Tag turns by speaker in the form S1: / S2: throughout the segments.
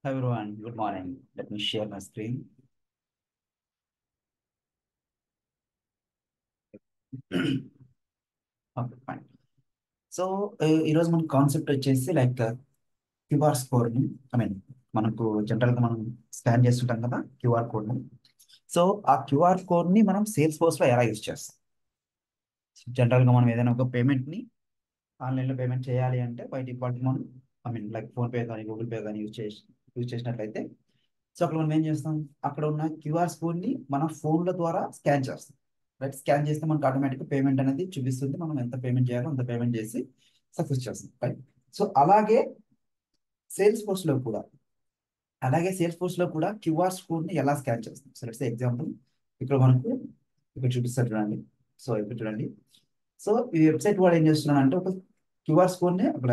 S1: Hi everyone, good morning. Let me share my screen. Okay, fine. So ఈరోజు మన concept వచ్చేసి like QR స్కోర్ని మనకు జనరల్గా మనం స్కాన్ చేస్తుంటాం కదా క్యూఆర్ కోడ్ని. సో ఆ క్యూఆర్ కోడ్ని మనం సేల్స్ ఫోర్స్లో ఎలా యూజ్ చేస్తాం? జనరల్గా మనం ఏదైనా ఒక పేమెంట్ని ఆన్లైన్లో పేమెంట్ చేయాలి అంటే బై డిఫాల్ట్ మనం లైక్ ఫోన్పే కానీ గూగుల్ పే కానీ యూజ్ చేసినట్లయితే సో అక్కడ మనం ఏం చేస్తాం, అక్కడ ఉన్న క్యూఆర్ కోడ్ని మన ఫోన్ల ద్వారా స్కాన్ చేస్తాం. రైట్, స్కాన్ చేస్తే మనకు ఆటోమేటిక్గా పేమెంట్ అనేది చూపిస్తుంది. మనం ఎంత పేమెంట్ చేయాలో అంత పేమెంట్ చేసి సక్సెస్ చేస్తాం. రైట్, సో సేల్స్ ఫోర్స్లో కూడా అలాగే సేల్స్ ఫోర్స్లో కూడా క్యూఆర్ కోడ్ని ఎలా స్కాన్ చేస్తాం? సో లెట్స్ ఎగ్జాంపుల్ ఇక్కడ మనకు ఇక్కడ చూపిస్తారు చూడండి. సో ఇక్కడ చూడండి. సో ఈ వెబ్సైట్ వాడు ఏం చేస్తున్నాడు అంటే ఒక క్యూఆర్ కోడ్ని అక్కడ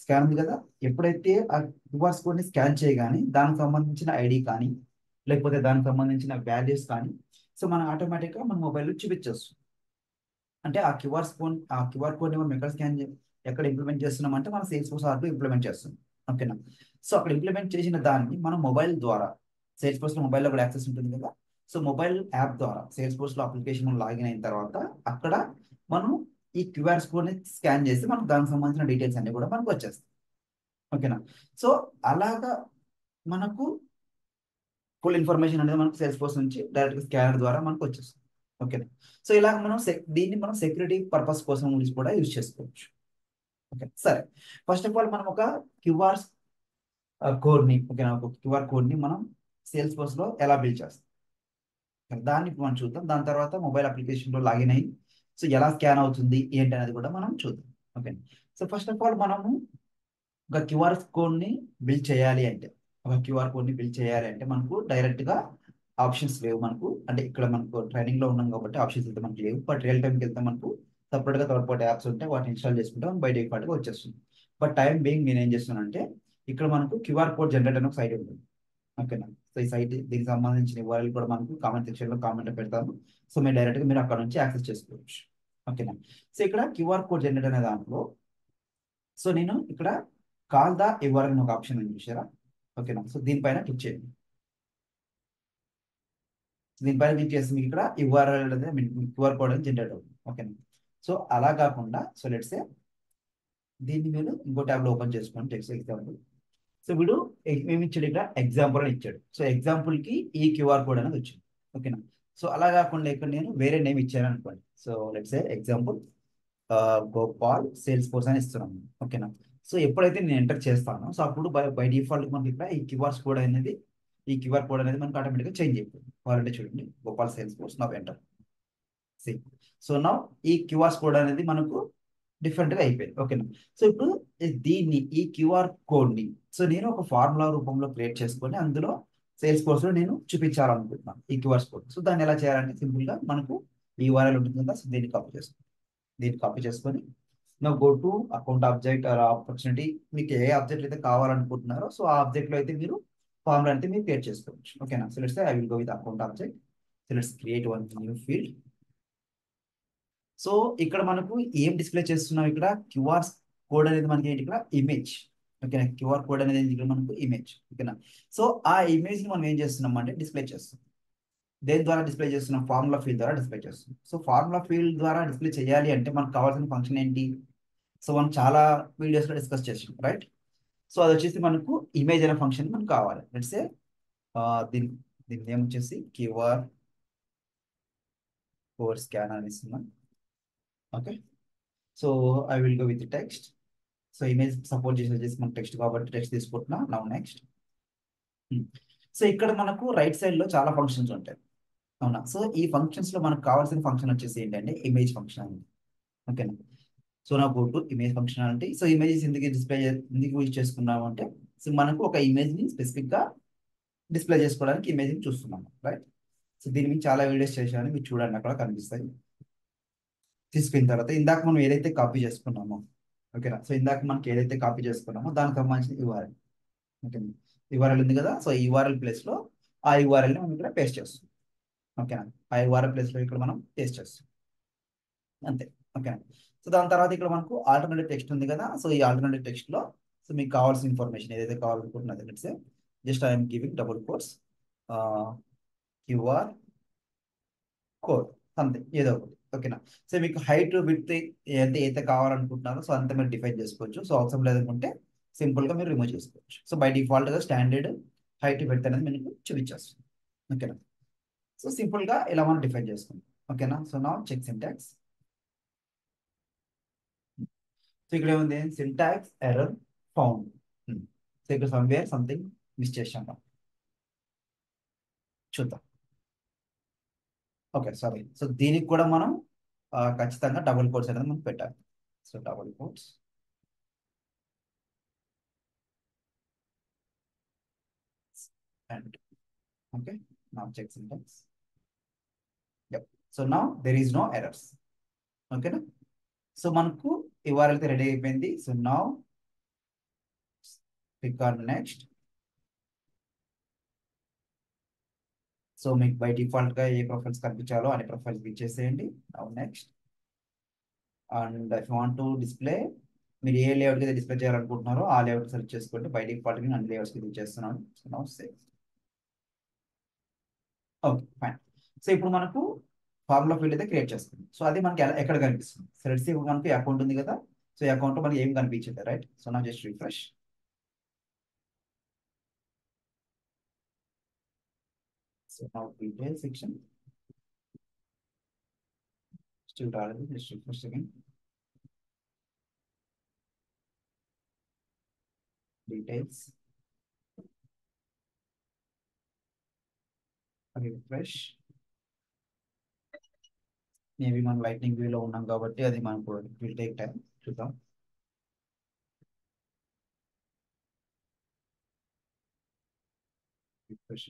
S1: స్కాన్ ఉంది కదా, ఎప్పుడైతే ఆ క్యూఆర్ కోడ్ని స్కాన్ చేయగానే దానికి సంబంధించిన ఐడి కానీ లేకపోతే దానికి సంబంధించిన వాల్యూస్ కానీ సో మనం ఆటోమేటిక్గా మన మొబైల్లో చూపించవచ్చు. అంటే ఆ క్యూఆర్ కోడ్ని మనం ఎక్కడ ఇంప్లిమెంట్ చేస్తున్నాం అంటే మన సేల్స్ ఫోర్స్ యాప్లో ఇంప్లిమెంట్ చేస్తున్నాం. ఓకేనా? సో అక్కడ ఇంప్లిమెంట్ చేసిన దాన్ని మనం మొబైల్ ద్వారా సేల్స్ ఫోర్స్లో మొబైల్లో కూడా యాక్సెస్ ఉంటుంది కదా. సో మొబైల్ యాప్ ద్వారా సేల్స్ ఫోర్స్లో అప్లికేషన్ లాగిన్ అయిన తర్వాత అక్కడ మనం ఈ క్యూఆర్ కోడ్ని స్కాన్ చేసి మనకు దానికి సంబంధించిన డీటెయిల్స్ అన్ని కూడా మనకు వచ్చేస్తాయి. ఓకేనా? సో అలాగా మనకు ఫుల్ ఇన్ఫర్మేషన్ అనేది మనకు సేల్స్ ఫోర్స్ నుంచి డైరెక్ట్ స్కానర్ ద్వారా మనకు వచ్చేస్తుంది. ఓకేనా? సో ఇలా మనం దీన్ని మనం సెక్యూరిటీ పర్పస్ కోసం కూడా యూజ్ చేసుకోవచ్చు. ఓకే, సరే. ఫస్ట్ ఆఫ్ ఆల్ మనం ఒక క్యూఆర్ క్యూఆర్ కోడ్ని మనం సేల్స్ ఫోర్స్ లో ఎలా బిల్డ్ చేస్తాం దాన్ని ఇప్పుడు మనం చూద్దాం. దాని తర్వాత మొబైల్ అప్లికేషన్ లో లాగిన్ అయ్యి సో ఎలా స్కాన్ అవుతుంది ఏంటి అనేది కూడా మనం చూద్దాం. Okay, so first of all మనము ఒక క్యూఆర్ కోడ్ని బిల్డ్ చేయాలి అంటే మనకు డైరెక్ట్ గా ఆప్షన్స్ లేవు. మనకు అంటే ఇక్కడ మనకు ట్రైనింగ్ లో ఉన్నాం కాబట్టి ఆప్షన్స్ అయితే మనకు లేవు. బట్ రియల్ టైంకి వెళ్తే మనకు సపరేట్ గా థర్డ్ పార్టీ యాప్స్ ఉంటాయి, వాటిని ఇన్స్టాల్ చేసుకుంటే బై డిఫాల్ట్ గా వచ్చేస్తుంది. బట్ టైం బీయింగ్ నేను ఏం చేస్తున్నానంటే ఇక్కడ మనకు క్యూఆర్ కోడ్ జనరేట్ అనే ఒక సైట్ ఉంటుంది. ఓకేనా? సో ఈ సైట్ దీనికి సంబంధించిన వివరాలు కూడా మనకు కామెంట్ సెక్షన్ లో కామెంట్ పెడతాను. సో మీరు డైరెక్ట్ గా మీరు అక్కడ నుంచి యాక్సెస్ చేసుకోవచ్చు. ఓకేనా? సో ఇక్కడ క్యూఆర్ కోడ్ జనరేట్ అనే దాంట్లో సో నేను ఇక్కడ కాల్ ద యువర్ అని ఒక ఆప్షన్ ఉంది చూసారా? ఓకేనా? సో దీనిపైన క్లిక్ చేయండి. దీనిపైన క్లిక్ చేసి మీకు ఇక్కడ యుఆర్ఎల్ అనేది క్యూఆర్ కోడ్ అనేది జనరేట్ అవుతుంది. ఓకేనా? సో అలా కాకుండా సో లెట్స్ దీన్ని మీరు ఇంకో ట్యాబ్ లో ఓపెన్ చేసుకోండి. Text example. సో వీడు ఏమి ఇచ్చాడు, ఇక్కడ ఎగ్జాంపుల్ అని ఇచ్చాడు. సో ఎగ్జాంపుల్ కి ఈ క్యూఆర్ కోడ్ అనేది వచ్చింది. ఓకేనా? సో అలా కాకుండా ఇక్కడ నేను వేరే నేమ్ ఇచ్చాను అనుకోండి. So let's example Gopal sales force అని ఇస్తున్నాను. ఓకేనా? సో ఎప్పుడైతే నేను ఎంటర్ చేస్తానో సో అప్పుడు బై డిఫాల్ట్ మనకి ఇక్కడ ఈ క్యూఆర్ కోడ్ అనేది మనకు ఆటోమేటిక్గా చేంజ్ అయిపోతుంది. కావాలంటే చూడండి, Gopal sales force now enter. So now ఈ క్యూఆర్ కోడ్ అనేది మనకు డిఫరెంట్ గా అయిపోయింది. ఓకేనా? సో ఇప్పుడు ఈ క్యూఆర్ కోడ్ ని సో నేను ఒక ఫార్ములా రూపంలో క్రియేట్ చేసుకొని అందులో సేల్స్ ఫోర్స్ లో నేను చూపించాలనుకుంటున్నాను ఈ క్యూఆర్ కోడ్. సో దాన్ని ఎలా చేయాలంటే సింపుల్ గా మనకు ఈ URL ఉంటుంది కదా, సో దీన్ని కాపీ చేసుకొని నా go to account object or opportunity, మీకు ఏ ఆబ్జెక్ట్ అయితే కావాలనుకుంటున్నారో సో ఆ ఆబ్జెక్ట్ లో అయితే మీరు ఫార్ములా అయితే మీరు క్రియేట్ చేసుకోవచ్చు. ఓకేనా? So let's say I will go with account object. So let's create one new field. So ఇక్కడ మనకు ఏం డిస్ప్లే చేస్తున్నాం, ఇక్కడ క్యూఆర్ కోడ్ అనేది మనకి ఏంటి, ఇక్కడ ఇమేజ్. ఓకేనా? క్యూఆర్ కోడ్ అనేది ఇక్కడ మనకు ఇమేజ్. ఓకేనా? సో ఆ ఇమేజ్ ని మనం ఏం చేస్తున్నాం అంటే డిస్ప్లే చేస్తాం. దేని ద్వారా డిస్ప్లే చేస్తున్నాం? ఫార్ములా ఫీల్డ్ ద్వారా డిస్ప్లే చేస్తున్నాం. సో ఫార్ములా ఫీల్డ్ ద్వారా డిస్ప్లే చేయాలి అంటే మనకు కావాల్సిన ఫంక్షన్ ఏంటి? సో మనం చాలా వీడియోస్ లో డిస్కస్ చేసాం, రైట్? సో అది వచ్చేసి మనకు ఇమేజ్ అనే ఫంక్షన్ మనకు కావాలి. లెట్స్ దీని దీని నేమ్ వచ్చేసి క్యూఆర్ కోడ్ స్కాన్ అని ఇస్తున్నాం. Okay, so I will go with text. So image support చేసి మన టెక్స్ట్ కాబట్టి టెక్స్ట్ తీసుకుంటున్నా. Now next. సో ఇక్కడ మనకు రైట్ సైడ్ లో చాలా ఫంక్షన్స్ ఉంటాయి, అవునా? సో ఈ ఫంక్షన్స్ లో మనకు కావాల్సిన ఫంక్షన్ వచ్చేసి ఏంటంటే ఇమేజ్ ఫంక్షన్ అండి. ఓకేనా? సో నా గో టు ఇమేజ్ ఫంక్షన్ అంటే సో ఇమేజెస్ ఎందుకు యూజ్ చేసుకున్నాము అంటే సో మనకు ఒక ఇమేజ్ ని స్పెసిఫిక్ గా డిస్ప్లే చేసుకోవడానికి ఇమేజ్ ని చూస్తున్నాము, రైట్? సో దీని మీద చాలా వీడియోస్ చేశాను, మీరు చూడండి అక్కడ కనిపిస్తాయి. తీసుకున్న తర్వాత ఇందాక మనం ఏదైతే కాపీ చేసుకున్నామో, ఓకేనా? సో ఇందాక మనకి ఏదైతే కాపీ చేసుకున్నామో దానికి సంబంధించిన యూఆర్ఎల్. ఓకే, యూఆర్ఎల్ ఉంది కదా, సో ఈ యూఆర్ఎల్ ప్లేస్ లో ఆ యూఆర్ఎల్ ని మనం ఇక్కడ పేస్ట్ చేస్తాం. ఓకేనా? ఆ యూఆర్ఎల్ ప్లేస్ లో ఇక్కడ మనం పేస్ట్ చేస్తాం, అంతే. ఓకేనా? సో దాని తర్వాత ఇక్కడ మనకు ఆల్టర్నేటివ్ టెక్స్ట్ ఉంది కదా, సో ఈ ఆల్టర్నేటివ్ టెక్స్ట్ లో సో మీకు కావాల్సిన ఇన్ఫర్మేషన్ ఏదైతే కావాలనుకుంటున్నది just I'm giving double course QR code something ఏదో ఒకటి. ఓకేనా. సో మీకు హైట్ విడ్త్ ఎంత అయితే కావాలనుకుంటున్నారో సో అంత మీరు డిఫైన్ చేసుకోవచ్చు. సో అవసరం లేదనుకుంటే సింపుల్ గా మీరు రిమూవ్ చేసుకోవచ్చు. సో బై డిఫాల్ట్ గా స్టాండర్డ్ హైట్ విడ్త్ అనేది మీకు చూపించేస్తుంది. ఓకేనా. సో సింపుల్ గా ఇలా మనం డిఫైన్ చేసుకుంటాం. ఓకేనా. సో నా చెక్ సింటాక్స్. సో ఇక్కడ ఏముంది, సింటాక్స్ ఎర్రర్ ఫౌండ్. సో ఇక్కడ సమ్వేర్ సంథింగ్ మిస్ చేసాం. చూద్దాం. Okay sorry. సో దీనికి కూడా మనం ఖచ్చితంగా డబుల్ కోట్స్ అనేది మనం పెట్టాలి. So double quotes and okay. now check syntax. Yep. So now there is no errors. ఓకేనా. సో మనకు URL అయితే రెడీ అయిపోయింది. So now click on next. So మీకు బై డిఫాల్ట్ గా ఏ ప్రొఫైల్స్ కనిపించాలో అనే ప్రొఫైల్స్ ఇచ్చేసేయండి. now next. And if want to display, మీరు ఏ layout అయితే డిస్ప్లే చేయాలనుకుంటున్నారో ఆ లేఅవుట్ సెలెక్ట్ చేసుకోండి. బై డిఫాల్ట్ నేను అన్ని లేఅవుట్స్ కి చేస్తున్నాను. So now save. Okay fine. So ఇప్పుడు మనకు ఫార్ములా ఫీల్డ్ అయితే క్రియేట్ చేస్తుంది. సో అది మనకి ఎక్కడ కనిపిస్తుంది. సో లెట్స్ సీ మనకి అకౌంట్ ఉంది కదా. సో ఈ అకౌంట్ మనకి ఏం కనిపించింది, రైట్. సో నా జస్ట్ రిఫ్రెష్. సో నా డీటెయిల్ సెక్షన్ స్టిల్ రాలేదు. Just refresh again. Details refresh. Maybe మనం లైట్నింగ్ వ్యూ లో ఉన్నాం కాబట్టి అది మనకు విల్ టేక్ టైం. చూద్దాం. Refresh.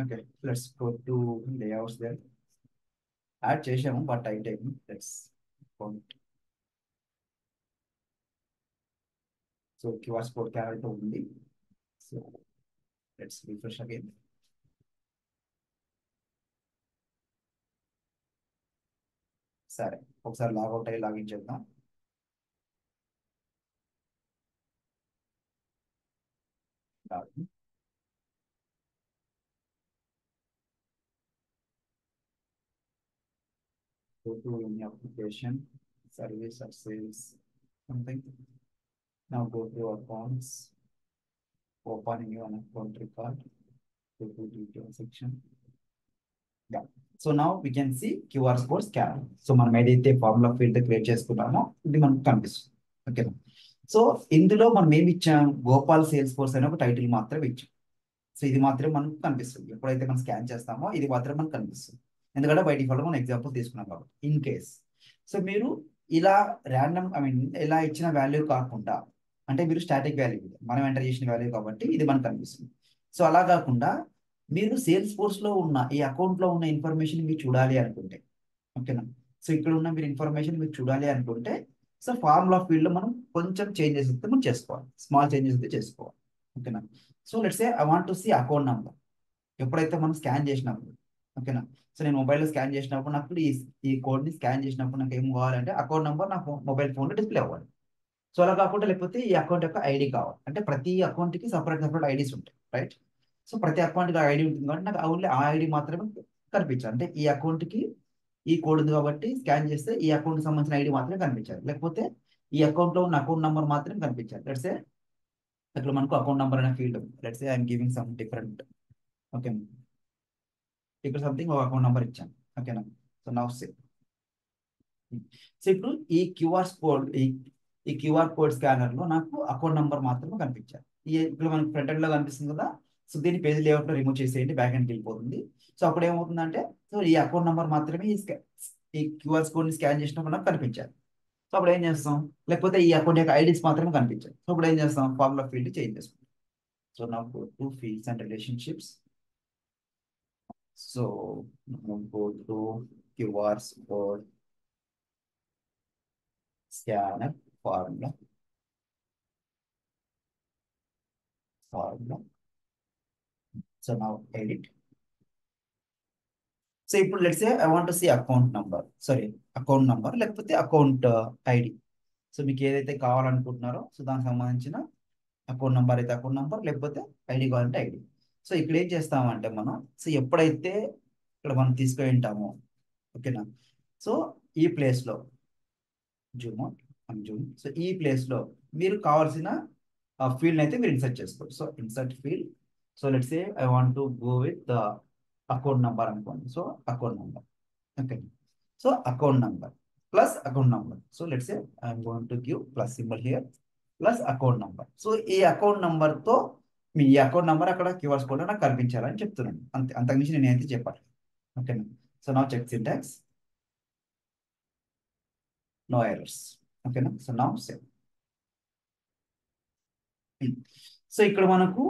S1: Okay let's go to layouts there. Add చేసాము but I time let's point. So QR code క్యారెట్ ఉంది. So let's refresh again. సరే ఒకసారి లాగౌట్ అయ్యి లాగిన్ చేద్దాం. Login. Go to any application, service or sales, something. Now go to accounts, open new account record, go to detail section. Yeah. So now we can see QR code scanner. So మనం ఏదైతే formula field create చేసుకున్నామో ఇది మనకు కనిపిస్తుంది. ఓకేనా. So ఇందులో మనం ఏమి ఇచ్చాం, గోపాల్ సేల్స్ ఫోర్స్ అనే ఒక టైటిల్ మాత్రమే ఇచ్చాం. సో ఇది మాత్రమే మనకు కనిపిస్తుంది. ఎప్పుడైతే మనం స్కాన్ చేస్తామో ఇది మాత్రమే మనకు కనిపిస్తుంది. ఎందుకంటే బై డిఫాల్ట్ మనం ఎగ్జాంపుల్ తీసుకున్నాం కాబట్టి. ఇన్ కేస్ సో మీరు ఇలా ర్యాండమ్ ఇలా ఇచ్చిన వాల్యూ కాకుండా, అంటే మీరు స్టాటిక్ వాల్యూ మనం ఎంటర్ చేసిన వాల్యూ కాబట్టి ఇది మనకు కనిపిస్తుంది. సో అలా కాకుండా మీరు సేల్స్ ఫోర్స్ లో ఉన్న ఈ అకౌంట్ లో ఉన్న ఇన్ఫర్మేషన్ మీరు చూడాలి అనుకుంటే, ఓకేనా. సో ఇక్కడ ఉన్న మీరు ఇన్ఫర్మేషన్ మీరు చూడాలి అనుకుంటే సో ఫార్ములా ఫీల్డ్ లో మనం కొంచెం చేంజెస్ అయితే మనం చేసుకోవాలి. స్మాల్ చేంజెస్ అయితే చేసుకోవాలి. ఓకేనా. So let's say I want to see account number. ఎప్పుడైతే మనం స్కాన్ చేసినప్పుడు, ఓకేనా. సో నేను మొబైల్లో స్కాన్ చేసినప్పుడు నాకు ఈ కోడ్ ని స్కాన్ చేసినప్పుడు నాకు ఏం కావాలంటే అకౌంట్ నెంబర్ నాకు మొబైల్ ఫోన్ లో డిస్ప్లే అవ్వాలి. సో అలా కాకుండా లేకపోతే ఈ అకౌంట్ యొక్క ఐడి కావాలి. అంటే ప్రతి అకౌంట్ కి సపరేట్ సపరేట్ ఐడీస్ ఉంటాయి, రైట్. సో ప్రతి అకౌంట్ కి ఐడి ఉంటుంది కాబట్టి నాకు ఓన్లీ ఆ ఐడి మాత్రమే కనిపించాలి. అంటే ఈ అకౌంట్ కి ఈ కోడ్ ఉంది కాబట్టి స్కాన్ చేస్తే ఈ అకౌంట్ కి సంబంధించిన ఐడి మాత్రమే కనిపించాలి. లేకపోతే ఈ అకౌంట్ లో ఉన్న అకౌంట్ నెంబర్ మాత్రమే కనిపించాలి. లెట్స్ సే ఇక్కడ మనకు అకౌంట్ నెంబర్ అనే ఫీల్డ్ ఉంది. Let's say I'm giving some different. Okay. ఇక్కడ సంథింగ్ ఒక అకౌంట్ నెంబర్ ఇచ్చాను. ఓకేనా. సో నౌ సే. సో ఇప్పుడు ఈ క్యూఆర్ కోడ్ స్కానర్ లో నాకు అకౌంట్ నెంబర్ మాత్రమే కనిపించాలి. ఇప్పుడు మనకి ఫ్రంట్ ఎండ్ లో కనిపిస్తుంది కదా. సో దీన్ని పేజ్ లేఅవుట్ లో రిమూవ్ చేసేయండి, బ్యాక్ ఎండ్కి వెళ్ళిపోతుంది. సో అప్పుడు ఏమవుతుందంటే సో ఈ అకౌంట్ నెంబర్ మాత్రమే ఈ క్యూఆర్ కోడ్ ని స్కాన్ చేసినప్పుడు నాకు కనిపించాలి. సో అప్పుడు ఏం చేస్తాం, లేకపోతే ఈ అకౌంట్ యొక్క ఐడీస్ మాత్రమే కనిపించాలి. సో అప్పుడు ఏం చేస్తాం, ఫార్ములా ఫీల్డ్ చేంజ్ చేసుకుంటాం. సో నా go to fields and relationships. So go to QR code scanner formula. So now edit. So ఇప్పుడు let's say I want to see account number, sorry account number లేకపోతే account ID. So మీకు ఏదైతే కావాలనుకుంటున్నారో so దానికి సంబంధించిన account number అయితే account number, లేకపోతే ID కావాలంటే ఐడి. సో ఇక్కడ ఏం చేస్తామంటే మనం, సో ఎప్పుడైతే ఇక్కడ మనం తీసుకొని ఉంటామో, ఓకేనా. సో ఈ ప్లేస్లో zoom out and zoom, so ఈ ప్లేస్లో మీరు కావాల్సిన ఫీల్డ్ అయితే మీరు ఇన్సర్ట్ చేసుకోవచ్చు. So insert field, so let's say I want to go with account number అనుకోండి. So account number, okay. So account number plus account number. So let's say I'm going to give plus symbol here, plus account number. So ఈ అకౌంట్ నంబర్తో మీ ఈ account number అక్కడ QRs code నాకు కనిపించాలని చెప్తున్నాను, అంతే. అంతకుమించి నేను అయితే చెప్పాలి, ఓకేనా. సో నా చెక్ సింటాక్స్, నో ఎర్రర్స్, ఓకేనా. సో నా సేవ్. సో ఇక్కడ మనకు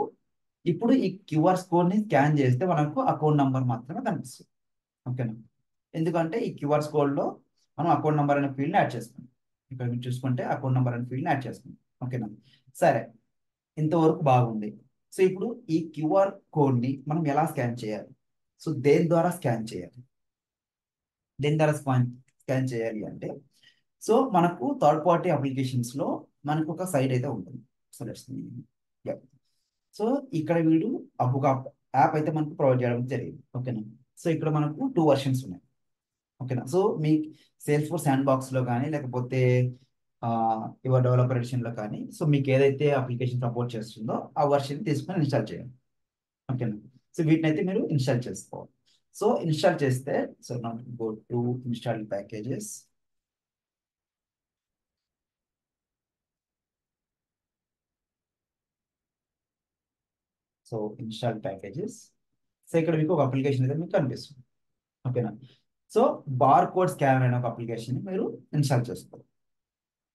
S1: ఇప్పుడు ఈ క్యూఆర్ ని స్కాన్ చేస్తే మనకు అకౌంట్ నంబర్ మాత్రమే కనిపిస్తుంది, ఓకేనా. ఎందుకంటే ఈ క్యూఆర్ కోడ్లో మనం అకౌంట్ నెంబర్ అనే ఫీల్డ్ని యాడ్ చేసుకుంటాం. ఇక్కడ మీరు చూసుకుంటే అకౌంట్ నెంబర్ అనే ఫీల్డ్ని యాడ్ చేసుకుంటాం, ఓకేనా. సరే, ఇంతవరకు బాగుంది. సో ఇప్పుడు ఈ క్యూఆర్ కోడ్ని మనం ఎలా స్కాన్ చేయాలి? సో దేని ద్వారా స్కాన్ చేయాలి? దేని ద్వారా స్కాన్ చేయాలి అంటే, సో మనకు థర్డ్ పార్టీ అప్లికేషన్స్లో మనకు ఒక సైట్ అయితే ఉంటుంది. సో లెట్స్, సో ఇక్కడ వీడు ఒక యాప్ అయితే మనకు ప్రొవైడ్ చేయడం జరిగింది, ఓకేనా. సో ఇక్కడ మనకు 2 వర్షన్స్ ఉన్నాయి, ఓకేనా. సో మీ సేల్స్ ఫోర్స్ శాండ్ బాక్స్లో కానీ లేకపోతే యువర్ డెవలపర్ ఎడిషన్లో కానీ, సో మీకు ఏదైతే అప్లికేషన్ సపోర్ట్ చేస్తుందో ఆ వర్షన్ తీసుకొని ఇన్స్టాల్ చేయండి, ఓకేనా. సో వీటిని అయితే మీరు ఇన్స్టాల్ చేసుకోవాలి. సో ఇన్స్టాల్ చేస్తే, so not go to install packages. So install packages, so ఇక్కడ మీకు ఒక అప్లికేషన్ అయితే మీకు కనిపిస్తుంది, ఓకేనా. సో బార్ కోడ్ స్కానర్ అనే ఒక అప్లికేషన్ మీరు ఇన్స్టాల్ చేసుకోవాలి,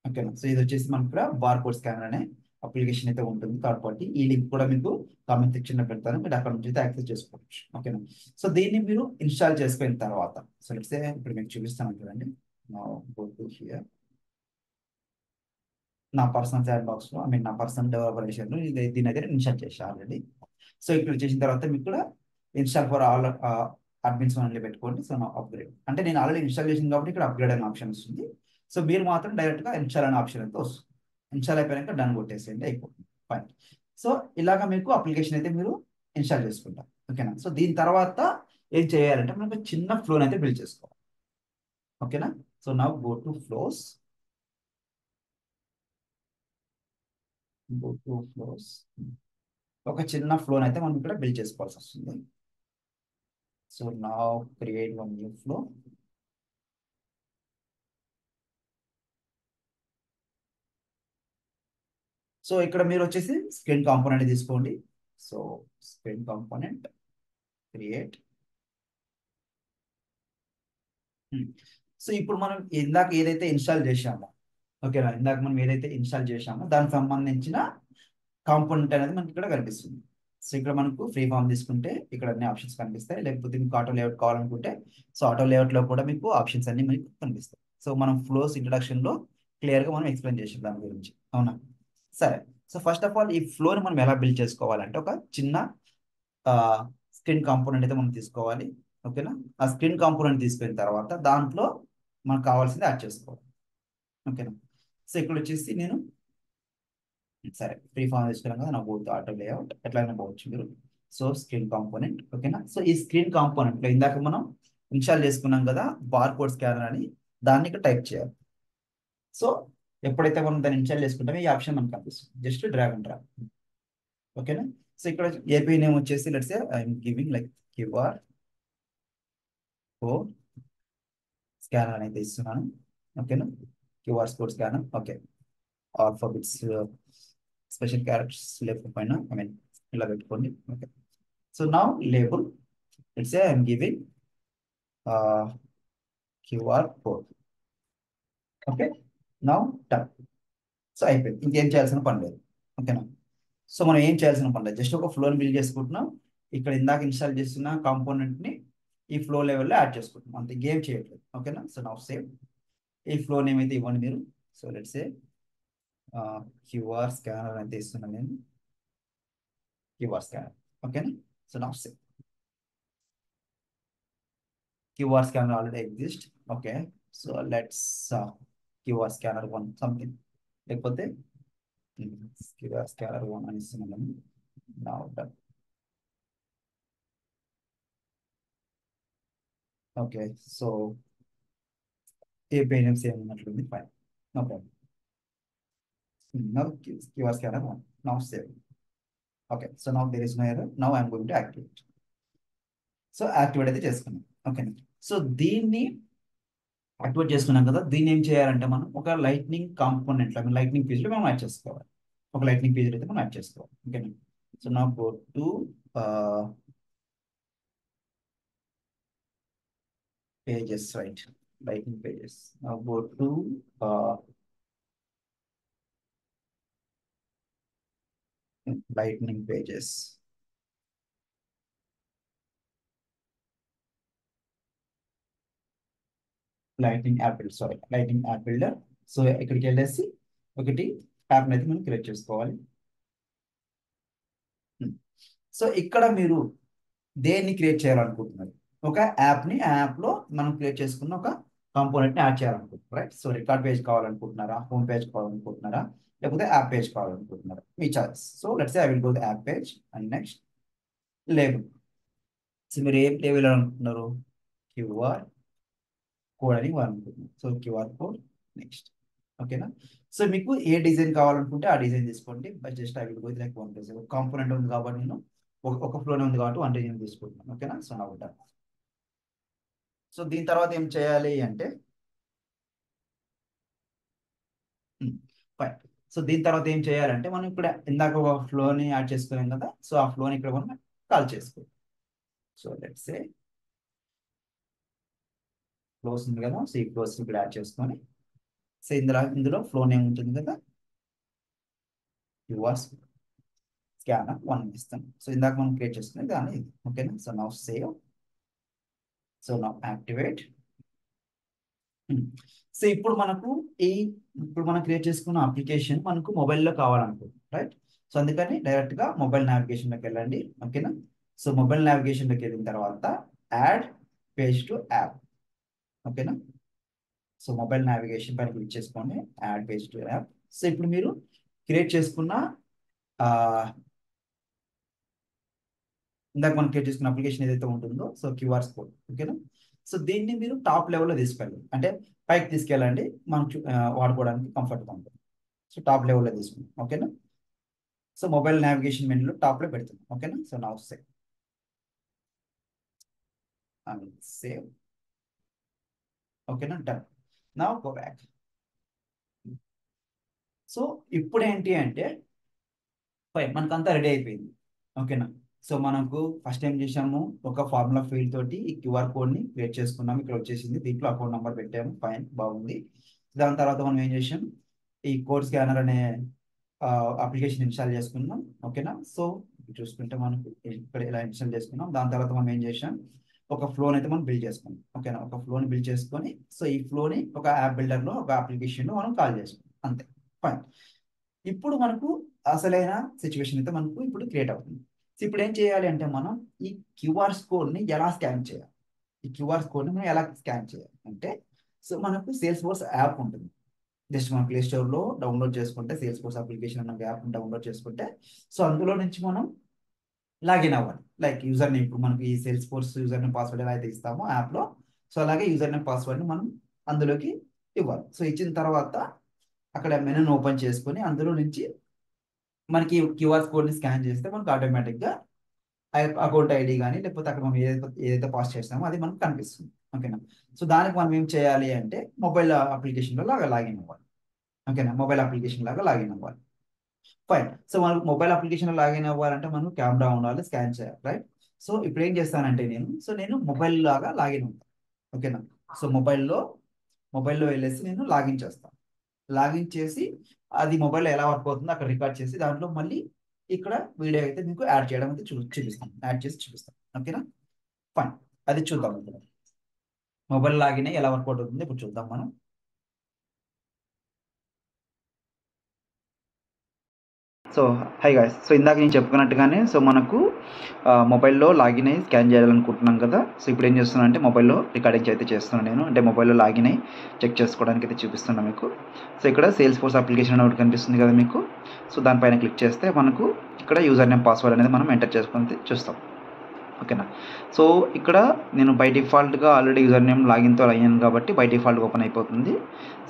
S1: ఓకేనా. సో ఇది వచ్చేసి మనకు ఇక్కడ బార్ కోడ్ స్కానర్ అనే అప్లికేషన్ అయితే ఉంటుంది థర్డ్ పార్టీ. ఈ లింక్ కూడా మీకు కామెంట్ సెక్షన్ లో పెడతాను, మీరు అక్కడ నుంచి అయితే యాక్సెస్ చేసుకోవచ్చు, ఓకేనా. సో దీన్ని మీరు ఇన్స్టాల్ చేసుకున్న తర్వాత, సో లెట్స్ సే ఇప్పుడు మీకు చూపిస్తాను చూడండి. గో టు హియర్, నా పర్సనల్ చాట్ బాక్స్ లో, ఐ మీన్ నా పర్సనల్ డెవలపర్ లో దీని అయితే ఇన్స్టాల్ చేసి ఆల్రెడీ. సో ఇక్కడ చేసిన తర్వాత మీకు కూడా install for all admins only పెట్టుకోండి. సో నా అప్గ్రేడ్ అంటే నేను ఆల్రెడీ ఇన్స్టాల్ చేసింది కాబట్టి ఇక్కడ అప్గ్రేడ్ అనే ఆప్షన్ వస్తుంది. సో మీరు మాత్రం డైరెక్ట్ గా ఇన్స్టాల్ అనే ఆప్షన్ అయితే వస్తుంది. ఇన్స్టాల్ అయిపోయాక డన్ కొట్టేసేయండి, అయిపోతుంది, ఫైన్. సో ఇలాగా మీకు అప్లికేషన్ అయితే మీరు ఇన్స్టాల్ చేసుకుంటారు, ఓకేనా. సో దీని తర్వాత ఏం చేయాలంటే మనకు చిన్న ఫ్లోని అయితే బిల్డ్ చేసుకోవాలి, ఓకేనా. సో నా go to flows, go to flows, ఒక చిన్న ఫ్లోని అయితే మనం ఇక్కడ బిల్డ్ చేసుకోవాల్సి వస్తుంది. సో నా create one new flow. So ఇక్కడ మీరు వచ్చేసి స్క్రీన్ కాంపోనెంట్ తీసుకోండి. So screen component create. So ఇప్పుడు మనం ఇందాక ఏదైతే ఇన్స్టాల్ చేశామో, ఓకేనా, ఇందాక మనం ఏదైతే ఇన్స్టాల్ చేశామో దానికి సంబంధించిన కాంపోనెంట్ అనేది మనకి ఇక్కడ కనిపిస్తుంది. సో ఇక్కడ మనకు ఫ్రీ ఫామ్ తీసుకుంటే ఇక్కడ అన్ని ఆప్షన్స్ కనిపిస్తాయి, లేకపోతే మీకు ఆటో లేఅవుట్ కావాలనుకుంటే సో ఆటో లేఅవుట్ లో కూడా మీకు ఆప్షన్స్ అన్ని మీకు కనిపిస్తాయి. సో మనం ఫ్లోస్ ఇంట్రడక్షన్ లో క్లియర్ గా మనం ఎక్స్ప్లెయిన్ చేసాం దాని గురించి, అవునా. సరే, సో ఫస్ట్ ఆఫ్ ఆల్ ఈ ఫ్లోని మనం ఎలా బిల్డ్ చేసుకోవాలంటే ఒక చిన్న స్క్రీన్ కాంపోనెంట్ అయితే మనం తీసుకోవాలి, ఓకేనా. ఆ స్క్రీన్ కాంపోనెంట్ తీసుకున్న తర్వాత దాంట్లో మనకు కావాల్సింది యాడ్ చేసుకోవాలి, ఓకేనా. సో ఇక్కడ వచ్చేసి నేను, సరే ఫ్రీ ఫామ్ తీసుకున్నాం కదా, నా పోతుంది ఆటో లేఅవుట్, ఎట్లయినా పోవచ్చు మీరు. సో స్క్రీన్ కాంపోనెంట్, ఓకేనా. సో ఈ స్క్రీన్ కాంపోనెంట్ లో ఇందాక మనం ఇన్స్టాల్ చేసుకున్నాం కదా బార్ కోడ్ స్కానర్ అని, దాన్ని ఇక్కడ టైప్ చేయాలి. సో ఎప్పుడైతే మనం దాన్ని ఇన్స్టాల్ చేసుకుంటామో ఈ ఆప్షన్ మనకు కనిపిస్తుంది, జస్ట్ డ్రాగ్ అండ్ డ్రాప్, ఓకేనా. సో ఇక్కడ ఏపీ నేమ్ వచ్చేసి let's say I'm giving like QR code scanner అనేది ఇస్తున్నాను, ఓకేనా. QR code scanner, okay. Alphabets, special characters లేకపోయినా ఐ మీన్ ఇలా పెట్టుకోండి, okay. So now label, it's I'm giving QR code, okay. Now done. So అయిపోయింది, ఇంకేం చేయాల్సిన పని లేదు, ఓకేనా. సో మనం ఏం చేయాల్సిన పని లేదు, జస్ట్ ఒక ఫ్లోని బిల్డ్ చేసుకుంటున్నాం. ఇక్కడ ఇందాక ఇన్స్టాల్ చేస్తున్న కాంపోనెంట్ ని ఈ ఫ్లో లెవెల్లో యాడ్ చేసుకుంటున్నాం, అంతే, గేమ్ చేయట్లేదు, ఓకేనా. So now save. ఈ ఫ్లో నేమ్ అయితే ఇవ్వండి మీరు. So let's say QR scanner అయితే ఇస్తున్నాను నేను, క్యూఆర్ స్కానర్, ఓకేనా. So now save. QR scanner already exists. Okay, so let's QR scanner one something. లేకపోతే QR scanner one అని ఇస్తున్నాను. Now done. Okay, so ఏ పేజ్ సేమ్ ఉన్నట్లుంది. Fine, no problem. Now QR scanner one. Now save. Okay, so now there is no error. Now I'm going to activate. So activate అయితే చేసుకున్నాం. Okay, so దీన్ని activate చేసుకున్నాం కదా, దీన్ని ఏం చేయాలంటే మనం ఒక లైట్నింగ్ కాంపోనెంట్ లైట్నింగ్ పేజ్లో మనం యాడ్ చేసుకోవాలి. ఒక లైట్నింగ్ పేజ్ అయితే మనం యాడ్ చేసుకోవాలి. ఓకేనా, సో నా go to pages, right? Lightning pages. Now go to lightning pages. Lighting app builder, sorry, lighting app builder. So ఇక్కడికి వెళ్ళేసి ఒకటి యాప్ అయితే మనం క్రియేట్ చేసుకోవాలి. సో ఇక్కడ మీరు దేన్ని క్రియేట్ చేయాలనుకుంటున్నారు? ఒక యాప్ని, ఆ యాప్లో మనం క్రియేట్ చేసుకున్న ఒక కాంపోనెంట్ని యాడ్ చేయాలనుకుంటున్నారు, రైట్? సో రికార్డ్ పేజ్ కావాలనుకుంటున్నారా, హోమ్ పేజ్ కావాలనుకుంటున్నారా, లేకపోతే యాప్ పేజ్ కావాలనుకుంటున్నారా, మీ choice. So let's say I will go the app page. And next label. So మీరు ఏం లేబుల్ అనుకుంటున్నారు? క్యూఆర్ కోడ్ అని అనుకుంటున్నారు. So QR code. నెక్స్ట్, ఓకేనా? సో మీకు ఏ డిజైన్ కావాలనుకుంటే ఆ డిజైన్ తీసుకోండి. But just I will go like one design. Component ఉంది కాబట్టి నేను ఒక ఫ్లోనే ఉంది కాబట్టి వన్ డిజైన్ తీసుకుంటున్నాను. ఓకేనా, సో నా ఉంటాను. సో దీని తర్వాత ఏం చేయాలి అంటే ఫైన్. సో దీని తర్వాత ఏం చేయాలంటే మనం ఇక్కడ ఇందాక ఒక ఫ్లోని యాడ్ చేసుకున్నాం కదా, సో ఆ ఫ్లోని ఇక్కడ మనం కాల్ చేసుకోవాలి. సో లెట్స్ సే ఫ్లోస్ ఉంది కదా, సో ఈ ఫ్లోస్ ఇక్కడ యాడ్ చేసుకొని, సో ఇందులో ఫ్లో నేమ్ ఉంటుంది కదా, యువర్స్ స్కానర్ వన్ ఇస్తాను. సో ఇందాక మనం క్రియేట్ చేసుకునేది దాని ఇది. ఓకేనా, so now save. So now activate. So ఇప్పుడు మనకు ఇప్పుడు మనం క్రియేట్ చేసుకున్న అప్లికేషన్ మనకు మొబైల్లో కావాలనుకుంటున్నాం, రైట్? సో అందుకని డైరెక్ట్గా మొబైల్ నావిగేషన్లోకి వెళ్ళండి. ఓకేనా, సో మొబైల్ నావిగేషన్లోకి వెళ్ళిన తర్వాత యాడ్ పేజ్ టు యాప్. ఓకేనా, సో మొబైల్ నావిగేషన్ పైన క్లిక్ చేసుకోండి, add page to app. So ఇప్పుడు మీరు క్రియేట్ చేసుకున్న ఇందాక మనం క్రియేట్ చేసుకున్న అప్లికేషన్ ఏదైతే ఉంటుందో, సో క్యూఆర్ కోడ్. ఓకేనా, సో దీన్ని మీరు టాప్ లెవెల్లో తీసుకెళ్ళండి, అంటే పైకి తీసుకెళ్ళండి, మనం వాడుకోవడానికి కంఫర్ట్గా ఉంటుంది. సో టాప్ లెవెల్లో తీసుకుందాం. ఓకేనా, సో మొబైల్ నావిగేషన్ మెనూలో టాప్లో పెడుతున్నాం. ఓకేనా, so now save and save. ఓకేనా, done. Now go back. So ఇప్పుడు ఏంటి అంటే ఫైన్, మనకంతా రెడీ అయిపోయింది. ఓకేనా, సో మనకు ఫస్ట్ ఏం చేసాము, ఒక ఫార్ములా ఫీల్డ్ తోటి ఈ క్యూఆర్ కోడ్ని క్రియేట్ చేసుకున్నాము. ఇక్కడ వచ్చేసింది, దీంట్లో అకౌంట్ నెంబర్ పెట్టాము. ఫైన్, బాగుంది. దాని తర్వాత మనం ఏం చేసాం, ఈ కోడ్ స్కానర్ అనే అప్లికేషన్ ఇన్స్టాల్ చేసుకున్నాం. ఓకేనా, సో చూసుకుంటే మనకు ఇక్కడ ఇలా ఇన్స్టాల్ చేసుకున్నాం. దాని తర్వాత మనం ఏం చేసాం, ఒక ఫ్లోని అయితే మనం బిల్డ్ చేసుకున్నాం. ఓకేనా, ఒక ఫ్లోని బిల్డ్ చేసుకొని, సో ఈ ఫ్లోని ఒక యాప్ బిల్డర్లో, ఒక అప్లికేషన్లో మనం కాల్ చేసుకున్నాం. అంతే, ఫైన్. ఇప్పుడు మనకు అసలైన సిచ్యువేషన్ అయితే మనకు ఇప్పుడు క్రియేట్ అవుతుంది. సో ఇప్పుడు ఏం చేయాలి అంటే మనం ఈ క్యూఆర్ కోడ్ని ఎలా స్కాన్ చేయాలి? ఈ క్యూఆర్ కోడ్ని మనం ఎలా స్కాన్ చేయాలి అంటే, సో మనకు సేల్స్ ఫోర్స్ యాప్ ఉంటుంది. జస్ట్ మన ప్లే స్టోర్లో డౌన్లోడ్ చేసుకుంటే, సేల్స్ ఫోర్స్ అప్లికేషన్ అన్న యాప్ డౌన్లోడ్ చేసుకుంటే, సో అందులో నుంచి మనం లాగిన్ అవ్వాలి. లైక్ యూజర్ నేమ్, ఇప్పుడు మనకి ఈ sales force user name password ఎలా అయితే ఇస్తామో యాప్లో, సో అలాగే యూజర్ నేమ్ పాస్వర్డ్ని మనం అందులోకి ఇవ్వాలి. సో ఇచ్చిన తర్వాత అక్కడ మెనూని ఓపెన్ చేసుకొని అందులో నుంచి మనకి క్యూఆర్ కోడ్ని స్కాన్ చేస్తే మనకు ఆటోమేటిక్గా అకౌంట్ ఐడి కానీ, లేకపోతే అక్కడ మనం ఏదైతే పాస్ చేస్తామో అది మనకు కనిపిస్తుంది. ఓకేనా, సో దానికి మనం ఏం చేయాలి అంటే మొబైల్ అప్లికేషన్లో లాగా లాగిన్ అవ్వాలి. ఓకేనా, మొబైల్ అప్లికేషన్ లాగా లాగిన్ అవ్వాలి. ఫైన్. సో మనకు మొబైల్ అప్లికేషన్లో లాగిన్ అవ్వాలంటే మనం కెమెరా ఉండాలి, స్కాన్ చేయాలి, రైట్? సో ఇప్పుడు ఏం చేస్తానంటే నేను మొబైల్ లాగా లాగిన్ అవుతాను. ఓకేనా, సో మొబైల్లో వెళ్ళేసి నేను లాగిన్ చేస్తాను. లాగిన్ చేసి అది మొబైల్లో ఎలా వర్క్ అవుతుందో అక్కడ రికార్డ్ చేసి దాంట్లో మళ్ళీ ఇక్కడ వీడియో అయితే మీకు యాడ్ చేయడం అయితే చూపిస్తాను, యాడ్ చేసి చూపిస్తాను. ఓకేనా, ఫైన్. అది చూద్దాం. ఇప్పుడు మొబైల్ లాగిన్ ఎలా వర్కౌట్ అవుతుంది ఇప్పుడు చూద్దాం మనం. సో హై గాయ్స్, సో ఇందాక నేను చెప్పుకున్నట్టుగానే సో మనకు మొబైల్లో లాగిన్ అయ్యి స్కాన్ చేయాలనుకుంటున్నాం కదా. సో ఇప్పుడు ఏం చేస్తున్నాను అంటే మొబైల్లో రికార్డింగ్ అయితే చేస్తున్నాను నేను, అంటే మొబైల్లో లాగిన్ అయ్యి చెక్ చేసుకోవడానికి అయితే చూపిస్తున్నాను మీకు. సో ఇక్కడ సేల్స్ ఫోర్స్ అప్లికేషన్ అని ఒకటి కనిపిస్తుంది కదా మీకు. సో దానిపైన క్లిక్ చేస్తే మనకు ఇక్కడ యూజర్ నేమ్ పాస్వర్డ్ అనేది మనం ఎంటర్ చేసుకొని చూస్తాం. ఓకేనా. సో ఇక్కడ నేను బై డిఫాల్ట్గా ఆల్రెడీ యూజర్ నేమ్ లాగిన్తో అయ్యాను కాబట్టి బై డిఫాల్ట్ ఓపెన్ అయిపోతుంది.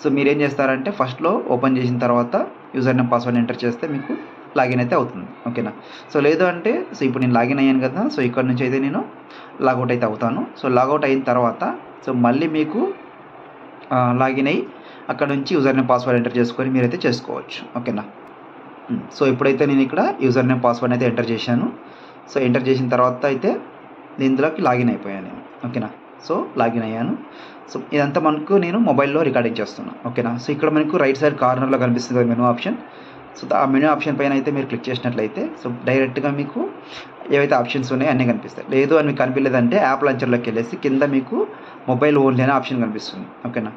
S1: సో మీరేం చేస్తారంటే ఫస్ట్లో ఓపెన్ చేసిన తర్వాత యూజర్ నేమ్ పాస్వర్డ్ ఎంటర్ చేస్తే మీకు లాగిన్ అయితే అవుతుంది. ఓకేనా. సో లేదు అంటే సో ఇప్పుడు నేను లాగిన్ అయ్యాను కదా, సో ఇక్కడ నుంచి అయితే నేను లాగౌట్ అయితే అవుతాను. సో లాగౌట్ అయిన తర్వాత సో మళ్ళీ మీకు లాగిన్ అయ్యి అక్కడ నుంచి యూజర్ నేమ్ పాస్వర్డ్ ఎంటర్ చేసుకొని మీరైతే చేసుకోవచ్చు. ఓకేనా. సో ఇప్పుడైతే నేను ఇక్కడ యూజర్ నేమ్ పాస్వర్డ్ అయితే ఎంటర్ చేశాను. సో ఎంటర్ చేసిన తర్వాత అయితే ఇందులోకి లాగిన్ అయిపోయాను నేను. ఓకేనా. సో లాగిన్ అయ్యాను. సో ఇదంతా మనకు నేను మొబైల్లో రికార్డింగ్ చేస్తున్నాను. ఓకేనా. సో ఇక్కడ మనకు రైట్ సైడ్ కార్నర్లో కనిపిస్తుంది కదా మెనూ ఆప్షన్. సో ఆ మెనూ ఆప్షన్ పైన అయితే మీరు క్లిక్ చేసినట్లయితే సో డైరెక్ట్గా మీకు ఏవైతే ఆప్షన్స్ ఉన్నాయో అన్నీ కనిపిస్తాయి. లేదు అని మీకు కనిపించలేదంటే యాప్ లాంచర్లోకి వెళ్ళేసి కింద మీకు మొబైల్ ఓన్లీ అనే ఆప్షన్ కనిపిస్తుంది. ఓకేనా.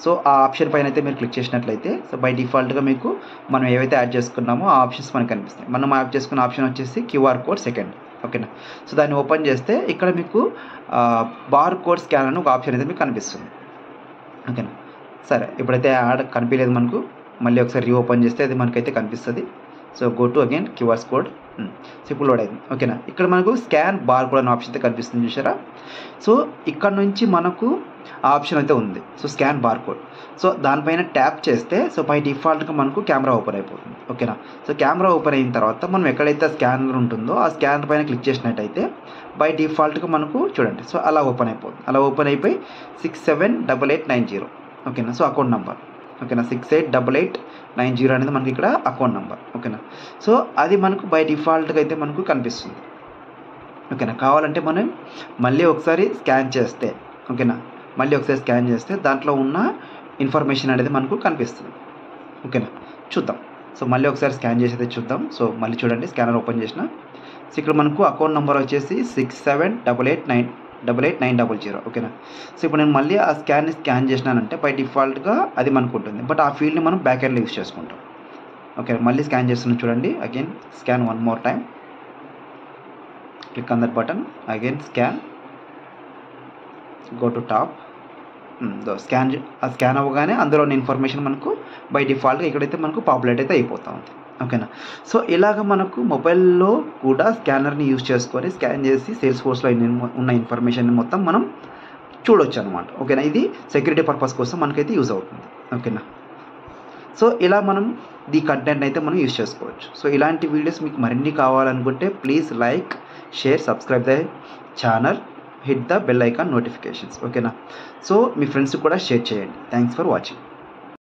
S1: సో ఆ ఆప్షన్ పైన అయితే మీరు క్లిక్ చేసినట్లయితే సో బై డిఫాల్ట్గా మీకు మనం ఏవైతే యాడ్ చేసుకున్నామో ఆ ఆప్షన్స్ మనకు కనిపిస్తాయి. మనం యాడ్ చేసుకున్న ఆప్షన్ వచ్చేసి క్యూఆర్ కోడ్ సెకండ్. ఓకేనా. సో దాన్ని ఓపెన్ చేస్తే ఇక్కడ మీకు బార్ కోడ్ స్కాన్ అని ఒక ఆప్షన్ అయితే మీకు కనిపిస్తుంది. ఓకేనా. సరే ఇప్పుడైతే యాడ్ కనిపించలేదు మనకు, మళ్ళీ ఒకసారి రీఓపెన్ చేస్తే అది మనకైతే కనిపిస్తుంది. So go to again QR code. So ఇప్పుడు లోడ్ అయింది. ఓకేనా. ఇక్కడ మనకు స్కాన్ బార్ కోడ్ అనే ఆప్షన్ అయితే కనిపిస్తుంది చూసారా. సో ఇక్కడ నుంచి మనకు ఆ ఆప్షన్ అయితే ఉంది. So scan bar code. So దానిపైన ట్యాప్ చేస్తే సో బై డిఫాల్ట్గా మనకు కెమెరా ఓపెన్ అయిపోతుంది. ఓకేనా. సో కెమెరా ఓపెన్ అయిన తర్వాత మనం ఎక్కడైతే స్కానర్ ఉంటుందో ఆ స్కానర్ పైన క్లిక్ చేసినట్టయితే బై డిఫాల్ట్గా మనకు చూడండి సో అలా ఓపెన్ అయిపోతుంది. అలా ఓపెన్ అయిపోయి 678890. ఓకేనా. So account number. ఓకేనా. 688890 అనేది మనకి ఇక్కడ అకౌంట్ నెంబర్. ఓకేనా. సో అది మనకు బై డిఫాల్ట్గా అయితే మనకు కనిపిస్తుంది. ఓకేనా. కావాలంటే మనం మళ్ళీ ఒకసారి స్కాన్ చేస్తే ఓకేనా, మళ్ళీ ఒకసారి స్కాన్ చేస్తే దాంట్లో ఉన్న ఇన్ఫర్మేషన్ అనేది మనకు కనిపిస్తుంది. ఓకేనా. చూద్దాం. సో మళ్ళీ ఒకసారి స్కాన్ చేసి అయితే చూద్దాం. సో మళ్ళీ చూడండి స్కానర్ ఓపెన్ చేసిన సో ఇక్కడ మనకు అకౌంట్ నెంబర్ వచ్చేసి 678890. ఓకేనా. సో ఇప్పుడు నేను మళ్ళీ ఆ స్కాన్ చేసినానంటే బై డిఫాల్ట్గా అది మనకు ఉంటుంది, బట్ ఆ ఫీల్డ్ని మనం బ్యాక్ ఎండ్లో యూస్ చేసుకుంటాం. ఓకే మళ్ళీ స్కాన్ చేస్తున్నాం చూడండి. Again scan one more time, click on that button, again scan, go to top. Scan అవ్వగానే అందులోని ఇన్ఫర్మేషన్ మనకు బై డిఫాల్ట్గా ఇక్కడైతే మనకు పాపులేట్ అయితే అయిపోతూ ఉంది. ఓకేనా. సో ఇలాగ మనకు మొబైల్లో కూడా స్కానర్ని యూజ్ చేసుకొని స్కాన్ చేసి సేల్స్ ఫోర్స్లో ఉన్న ఇన్ఫర్మేషన్ మొత్తం మనం చూడొచ్చు అనమాట. ఓకేనా. ఇది సెక్యూరిటీ పర్పస్ కోసం మనకైతే యూజ్ అవుతుంది. ఓకేనా. సో ఇలా మనం ఈ కంటెంట్ అయితే మనం యూజ్ చేసుకోవచ్చు. సో ఇలాంటి వీడియోస్ మీకు మరిన్ని కావాలనుకుంటే please like, share, subscribe the channel, hit the bell icon notifications. ఓకేనా. సో మీ ఫ్రెండ్స్కి కూడా షేర్ చేయండి. Thanks for watching.